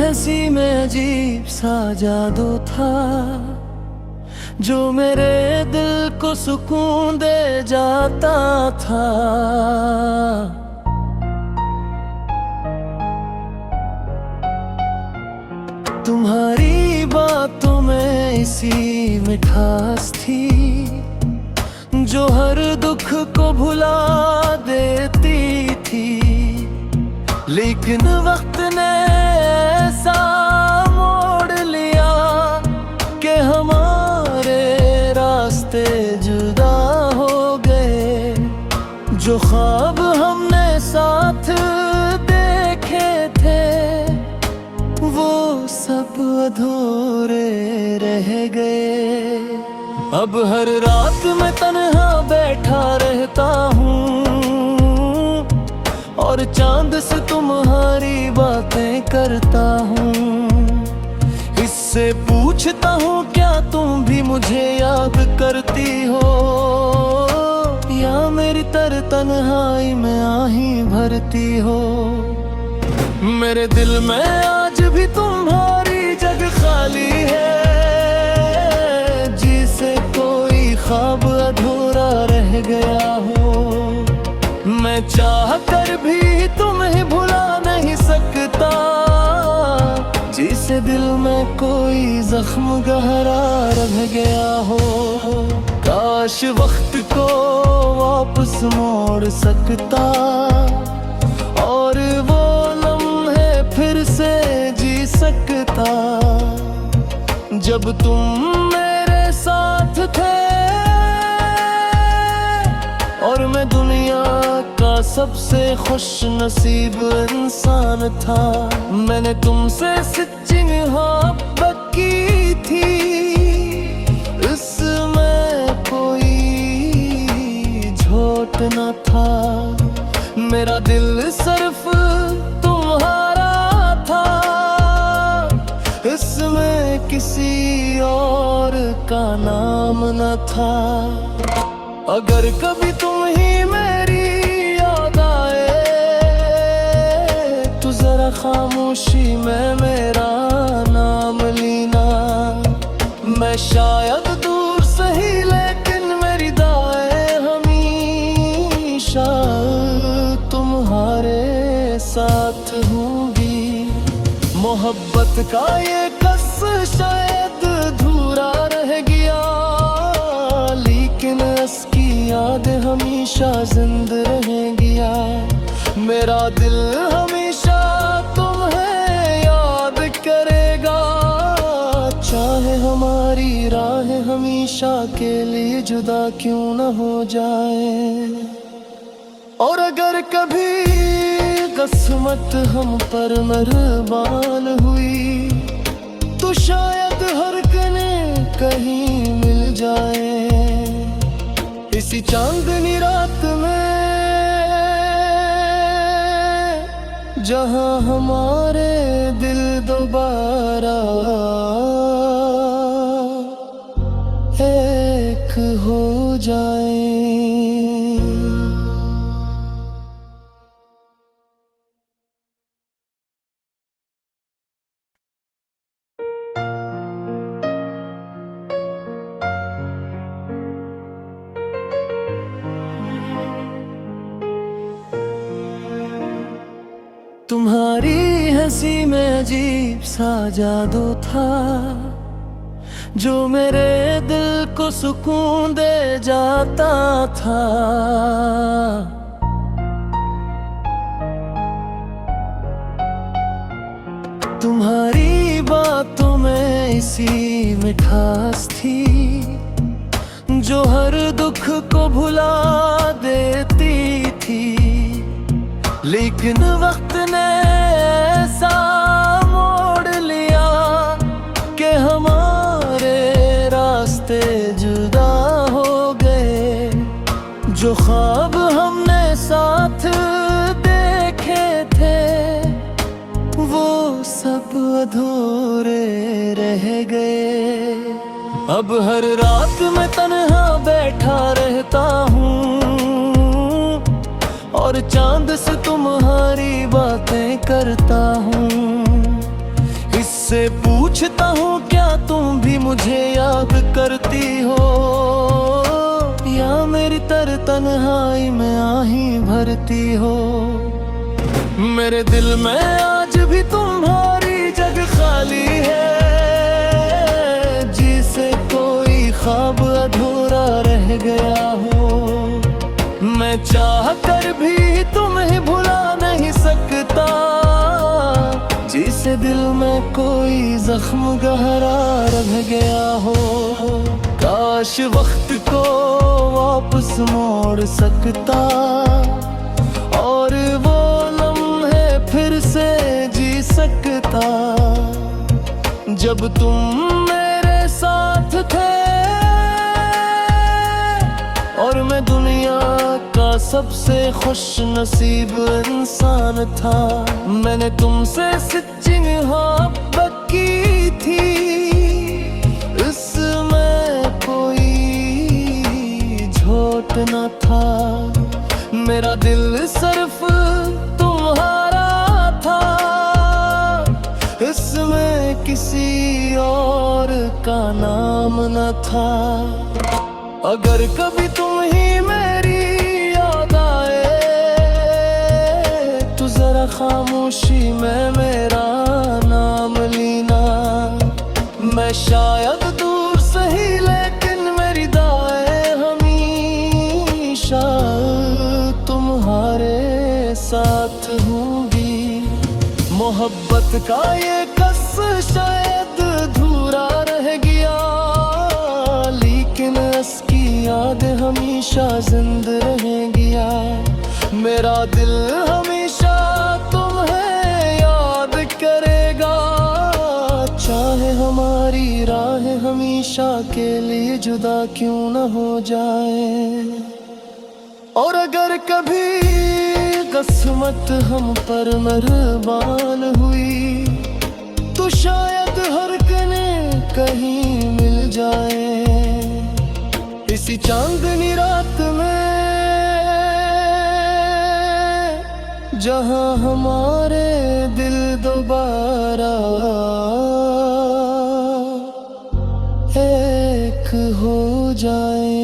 हंसी में अजीब सा जादू था जो मेरे दिल को सुकून दे जाता था। तुम्हारी बातों में इसी मिठास थी जो हर दुख को भुला देती थी। लेकिन वक्त ने ऐसा मोड़ लिया कि हमारे रास्ते जुदा हो गए। जो ख्वाब हमने साथ देखे थे वो सब अधूरे रह गए। अब हर रात मैं तन्हा बैठा रहता हूँ और चांद से तुम्हारी बातें करता हूँ। इससे पूछता हूँ क्या तुम भी मुझे याद करती हो, या मेरी तरह तन्हाई में आही भरती हो। मेरे दिल में आज भी तुम्हारी जगह खाली है, जिसे कोई ख्वाब अधूरा रह गया हो। मैं चाह कर भी तुम्हें भुला नहीं सकता, जिसे दिल में कोई जख्म गहरा रह गया हो। काश वक्त को वापस मोड़ सकता और वो लम्हे फिर से जी सकता जब तुम मेरे साथ थे और मैं दुनिया का सबसे खुश नसीब इंसान था। मैंने तुमसे सच्ची मोहब्बत की थी, इसमें कोई झूठ न था। मेरा दिल सिर्फ तुम्हारा था, इसमें किसी और का नाम न था। अगर कभी तुम ही मेरी याद आए तो जरा खामोशी में मेरा नाम लेना। मैं शायद दूर सही लेकिन मेरी दुआएं हमेशा तुम्हारे साथ होंगी। मोहब्बत का ये कस शायद अधूरा रह गया, लेकिन इसकी याद हमेशा जिंदा रहेगी। मेरा दिल हमेशा तुम्हें याद करेगा, चाहे हमारी राहें हमेशा के लिए जुदा क्यों न हो जाए। और अगर कभी किस्मत हम पर मेहरबान हुई तो शायद हर कने कहीं मिल जाए। इसी चांदनी रात में जहां हमारे दिल दोबारा एक हो जाए। तुम्हारी हंसी में अजीब सा जादू था जो मेरे दिल को सुकून दे जाता था। तुम्हारी बातों में इसी मिठास थी जो हर दुख को भुला देती थी। लेकिन वक्त ने ऐसा मोड़ लिया कि हमारे रास्ते जुदा हो गए। जो ख्वाब हमने साथ देखे थे वो सब अधूरे रह गए। अब हर रात मैं तन्हा बैठा रहता हूँ और चांद से तुम्हारी बातें करता हूँ। इससे पूछता हूँ क्या तुम भी मुझे याद करती हो, या मेरी तरह तन्हाई में आही भरती हो। मेरे दिल में आज भी तुम्हारी जगह खाली है, जिसे कोई ख्वाब अधूरा रह गया हो। मैं चाह कर भी तुम्हें भुला नहीं सकता, जिसे दिल में कोई जख्म गहरा रह गया हो। काश वक्त को वापस मोड़ सकता और वो लम्हे फिर से जी सकता, जब तुम मेरे साथ थे और मैं दुनिया का सबसे खुश नसीब इंसान था। मैंने तुमसे सच्ची मोहब्बत की थी, इसमें कोई झूठ न था। मेरा दिल सिर्फ तुम्हारा था, इसमें किसी और का नाम न था। अगर कभी तुम ही मेरी याद आए तो जरा खामोशी में मेरा नाम लेना। मैं शायद दूर सही लेकिन मेरी दुआएं हमेशा तुम्हारे साथ होंगी। मोहब्बत का ये कस शायद अधूरा रह गया, लेकिन इसकी याद हमेशा जिंदा रहेगी। मेरा दिल हमेशा तुम्हें याद करेगा, चाहे हमारी राह हमेशा के लिए जुदा क्यों न हो जाए। और अगर कभी किस्मत हम पर मेहरबान हुई तो शायद हर कने कहीं मिल जाए। इसी चांदनी रात में जहां हमारे दिल दोबारा एक हो जाए।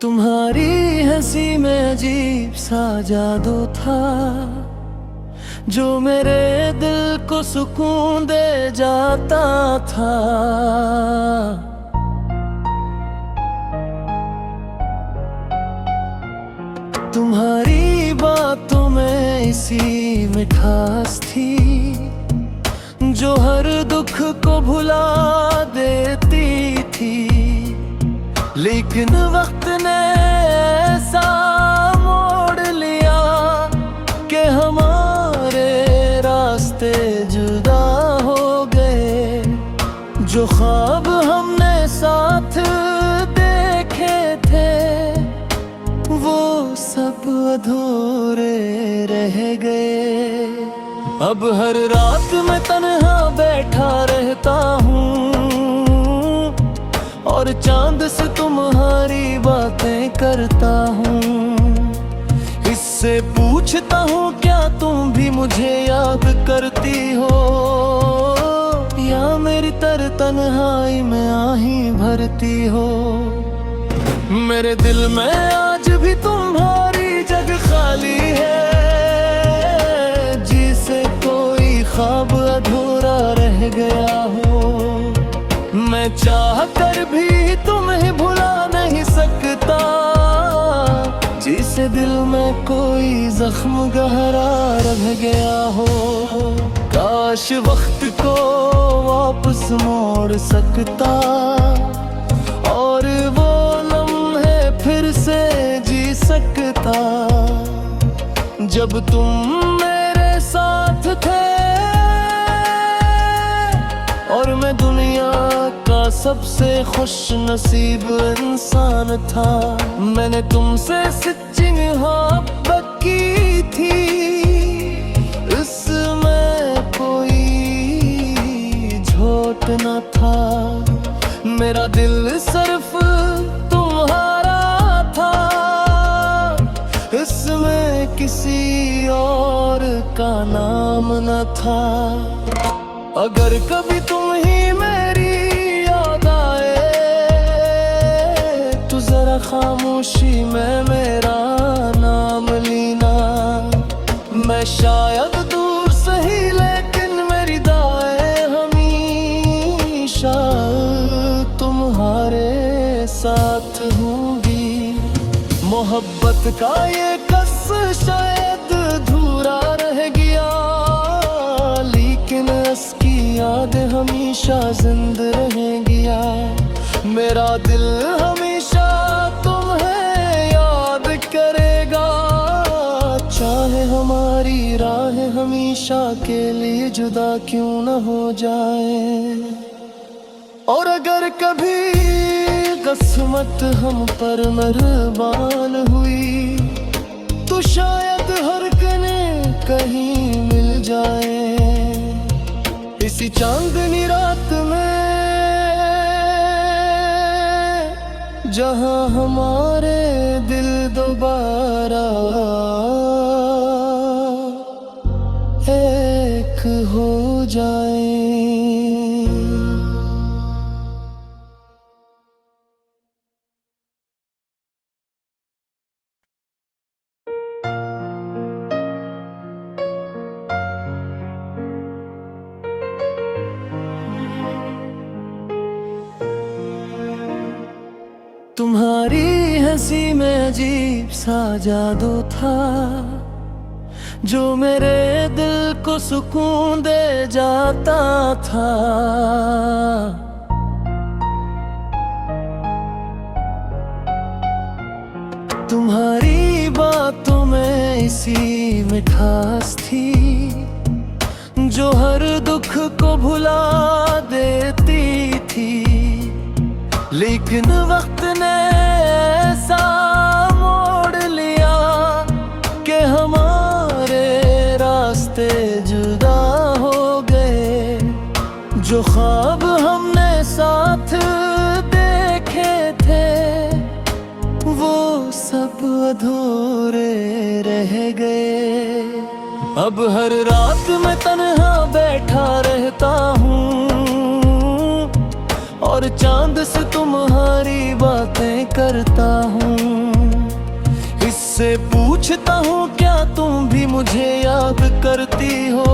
तुम्हारी हंसी में अजीब सा जादू था, जो मेरे दिल को सुकून दे जाता था। तुम्हारी बातों में इसी मिठास थी, जो हर दुख को भुला देती थी। लेकिन वक्त ने ऐसा मोड़ लिया कि हमारे रास्ते जुदा हो गए। जो ख्वाब हमने साथ देखे थे वो सब अधूरे रह गए। अब हर रात मैं तन्हा बैठा रहता हूँ और चांद से तुम्हारी बातें करता हूँ। इससे पूछता हूँ क्या तुम भी मुझे याद करती हो, या मेरी तरह तन्हाई में आही भरती हो। मेरे दिल में आज भी तुम्हारी जगह खाली है, जिसे कोई ख्वाब अधूरा रह गया हो। मैं चाह कर भी तुम्हें भुला नहीं सकता, जिसे दिल में कोई जख्म गहरा रह गया हो। काश वक्त को वापस मोड़ सकता और वो लम्हे फिर से जी सकता, जब तुम मेरे साथ थे और मैं दुनिया का सबसे खुश नसीब इंसान था। मैंने तुमसे सच्ची मोहब्बत की थी, का नाम न था। अगर कभी तुम ही मेरी याद आए तो जरा खामोशी में मेरा नाम लेना। मैं शायद दूर सही लेकिन मेरी दाएं हमेशा तुम्हारे साथ होंगी। मोहब्बत का ये कस शायद अधूरा रह गया, लेकिन इसकी याद हमेशा जिंदा रहेंगिया। मेरा दिल हमेशा तुम्हें याद करेगा, चाहे हमारी राह हमेशा के लिए जुदा क्यों न हो जाए। और अगर कभी किस्मत हम पर मेहरबान हुई तो शायद हर कने कहीं मिल जाए। इसी चांदनी रात में जहां हमारे दिल दोबारा एक हो जाए। तुम्हारी हंसी में अजीब सा जादू था जो मेरे दिल को सुकून दे जाता था। तुम्हारी बातों में इसी मिठास थी जो हर दुख को भुला देती थी। लेकिन वक्त ने ऐसा मोड़ लिया कि हमारे रास्ते जुदा हो गए। जो ख्वाब हमने साथ देखे थे वो सब अधूरे रह गए। अब हर रात मैं तन्हा बैठा रहता हूँ और चांद से तुम्हारी बातें करता हूँ। इससे पूछता हूँ क्या तुम भी मुझे याद करती हो,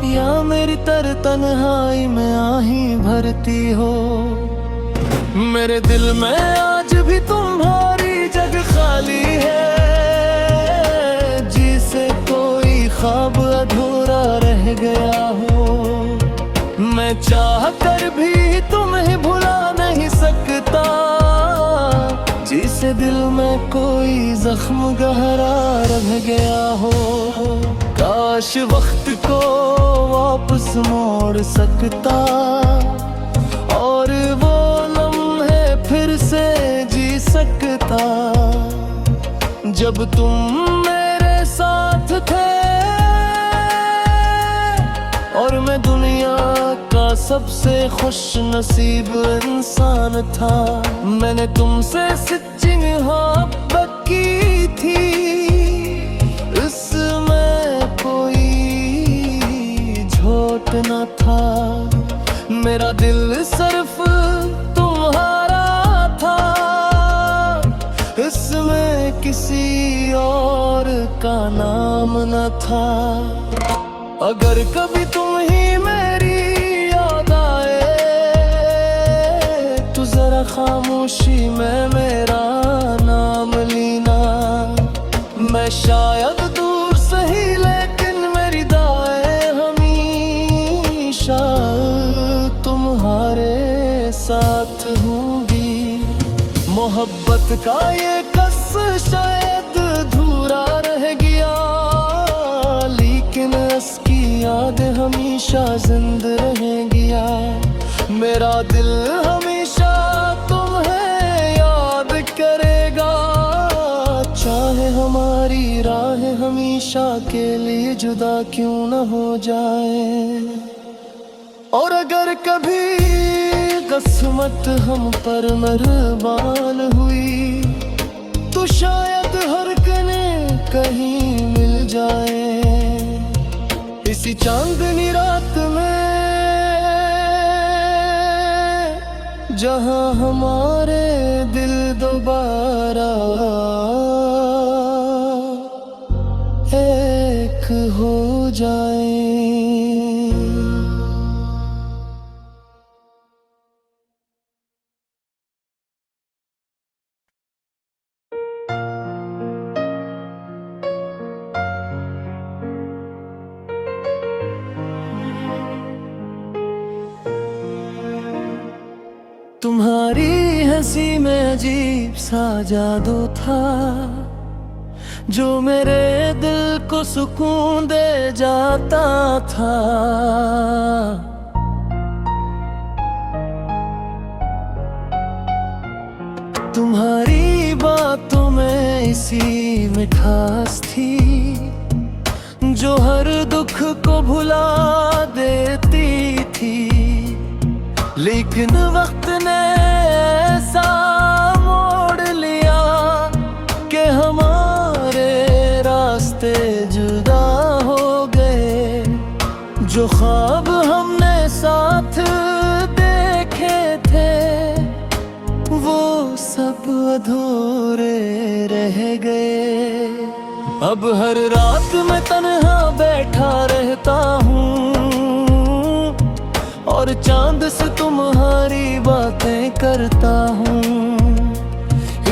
या मेरी तरह तन्हाई में आही भरती हो। मेरे दिल में आज भी तुम्हारी जगह खाली है, जिसे कोई ख्वाब अधूरा रह गया हो। मैं चाह कर भी तुम्हें भुला नहीं सकता, जिसे दिल में कोई जख्म गहरा रह गया हो। काश वक्त को वापस मोड़ सकता और वो लम्हे फिर से जी सकता जब तुम मेरे साथ थे और मैं दुनिया का सबसे खुश नसीब इंसान था। मैंने तुमसे सच्ची मोहब्बत की थी, इसमें कोई झूठ न था। मेरा दिल सिर्फ तुम्हारा था, इसमें किसी और का नाम न था। अगर कभी तुम ही मेरी याद आए तो जरा खामोशी में मेरा नाम लेना। मैं शायद दूर सही लेकिन मेरी दाएं हमेशा तुम्हारे साथ होंगी। मोहब्बत का ये कस शायद अधूरा रह गया, लेकिन इसकी याद हमेशा जिंदा रहेंगिया। मेरा दिल हमेशा तुम्हें याद करेगा, चाहे हमारी राह हमेशा के लिए जुदा क्यों न हो जाए। और अगर कभी किस्मत हम पर मेहरबान हुई तो शायद हर कने कहीं मिल जाए इसी चांदनी रात में, जहां हमारे दिल दोबारा एक हो जाए। तुम्हारी हंसी में अजीब सा जादू था जो मेरे दिल को सुकून दे जाता था। तुम्हारी बातों में इसी मिठास थी जो हर दुख को भुला देती थी। लेकिन वक्त ने ऐसा मोड़ लिया कि हमारे रास्ते जुदा हो गए। जो ख्वाब हमने साथ देखे थे वो सब अधूरे रह गए। अब हर रात मैं तन्हा बैठा रहता हूँ और चांद से तुम्हारी बातें करता हूँ।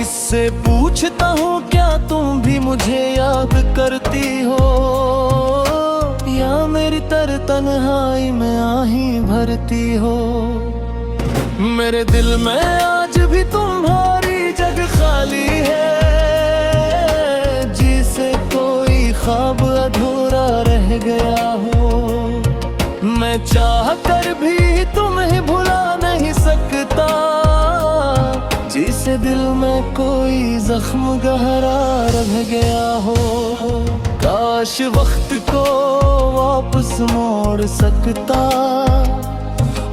इससे पूछता हूँ क्या तुम भी मुझे याद करती हो, या मेरी तरह तन्हाई में आही भरती हो। मेरे दिल में आज भी तुम्हारी जगह खाली है, जिसे कोई ख्वाब अधूरा रह गया हो। मैं चाह कर भी तुम्हें भुला नहीं सकता, जिसे दिल में कोई जख्म गहरा रह गया हो। काश वक्त को वापस मोड़ सकता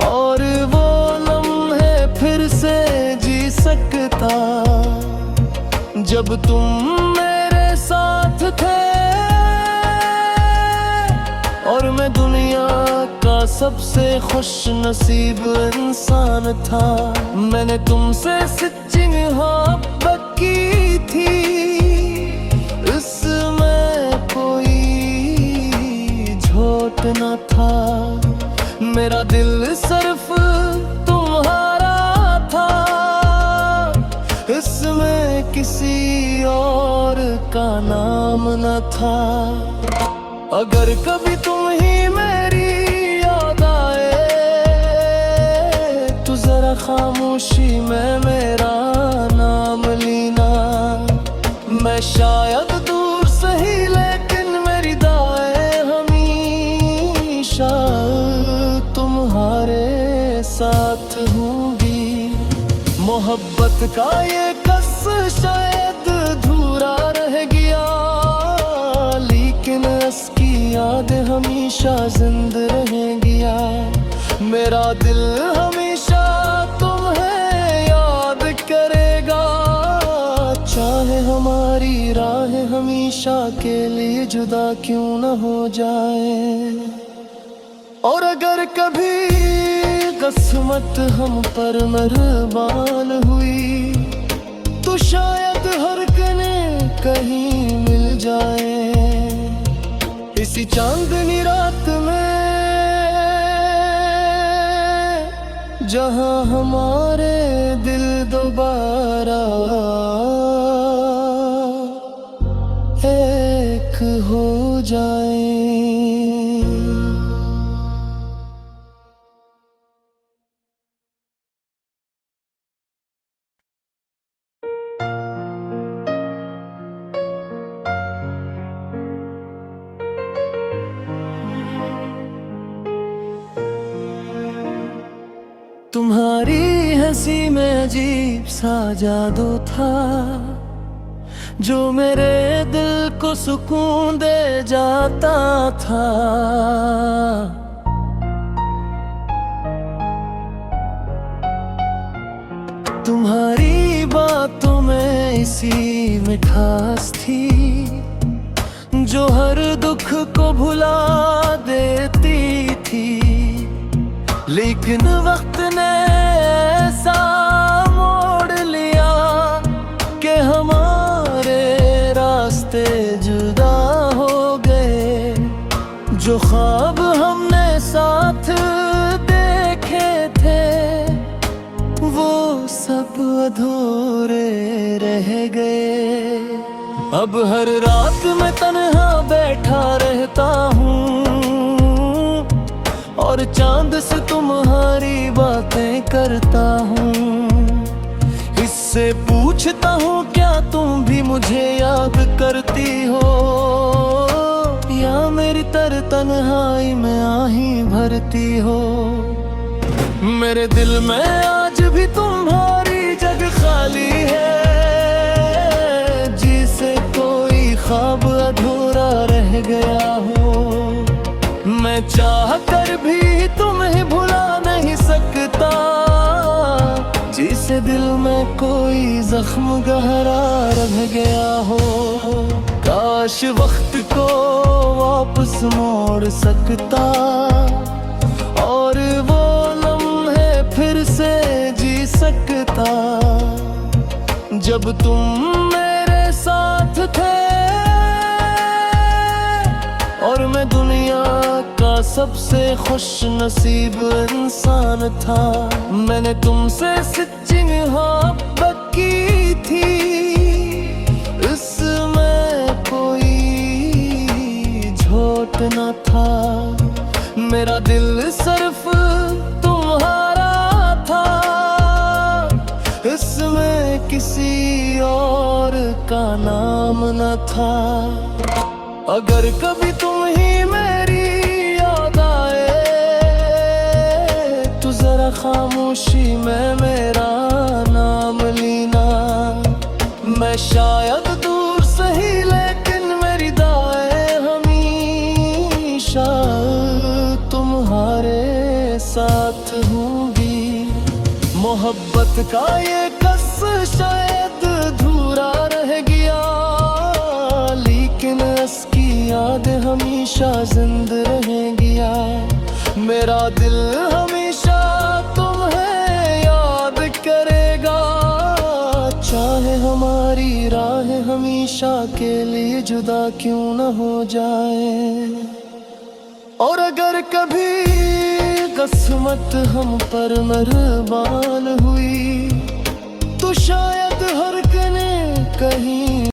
और वो लम्हे फिर से जी सकता जब तुम मेरे साथ थे और मैं दुनिया का सबसे खुश नसीब इंसान था। मैंने तुमसे सच्ची मोहब्बत की थी, इसमें कोई झूठ न था। मेरा दिल सिर्फ तुम्हारा था, इसमें किसी और का नाम न था। अगर कभी तुम ही मेरी याद आए तो जरा खामोशी में मेरा नाम लेना। मैं शायद दूर सही लेकिन मेरी दाएं हमेशा तुम्हारे साथ होंगी। मोहब्बत का ये कस शायद अधूरा रह गया, लेकिन इसकी याद हमेशा जिंदा रहेगी। मेरा दिल हमेशा तुम्हें याद करेगा, चाहे हमारी राह हमेशा के लिए जुदा क्यों न हो जाए। और अगर कभी किस्मत हम पर मेहरबान हुई तो शायद हर कने कहीं मिल जाए इसी चांदनी रात में, जहां हमारे दिल दोबारा एक हो जाए। तुम्हारी हंसी में अजीब सा जादू था जो मेरे दिल को सुकून दे जाता था। तुम्हारी बातों में इसी मिठास थी जो हर दुख को भुला देती थी, लेकिन वक्त ने ऐसा मोड़ लिया कि हमारे रास्ते जुदा हो गए। जो ख्वाब हमने साथ देखे थे वो सब अधूरे रह गए। अब हर रात मैं तन्हा बैठा रहता हूँ और चांद से तुम्हारी बातें करता हूँ। इससे पूछता हूँ क्या तुम भी मुझे याद करती हो, या मेरी तरह तन्हाई में आही भरती हो। मेरे दिल में आज भी तुम्हारी जगह खाली है, जिसे कोई ख्वाब अधूरा रह गया हो। मैं चाह कर भी तुम्हें भुला नहीं सकता, जिसे दिल में कोई जख्म गहरा रह गया हो। काश वक्त को वापस मोड़ सकता और वो लम्हे फिर से जी सकता, जब तुम मेरे साथ थे और मैं दुनिया का सबसे खुश नसीब इंसान था। मैंने तुमसे सच्ची मोहब्बत की थी, इसमें कोई झूठ न था। मेरा दिल सिर्फ तुम्हारा था, इसमें किसी और का नाम न था। अगर कभी तुम ही मेरी याद आए तो जरा खामोशी में मेरा नाम लेना। मैं शायद दूर सही लेकिन मेरी दुआएं हमेशा तुम्हारे साथ होंगी। मोहब्बत का ये कस शायद अधूरा रह गया, लेकिन इसकी याद हमेशा जिंदा रहेगी। मेरा दिल हमेशा तुम्हें याद करेगा, चाहे हमारी राह हमेशा के लिए जुदा क्यों न हो जाए। और अगर कभी किस्मत हम पर मेहरबान हुई तो शायद हर कने कहीं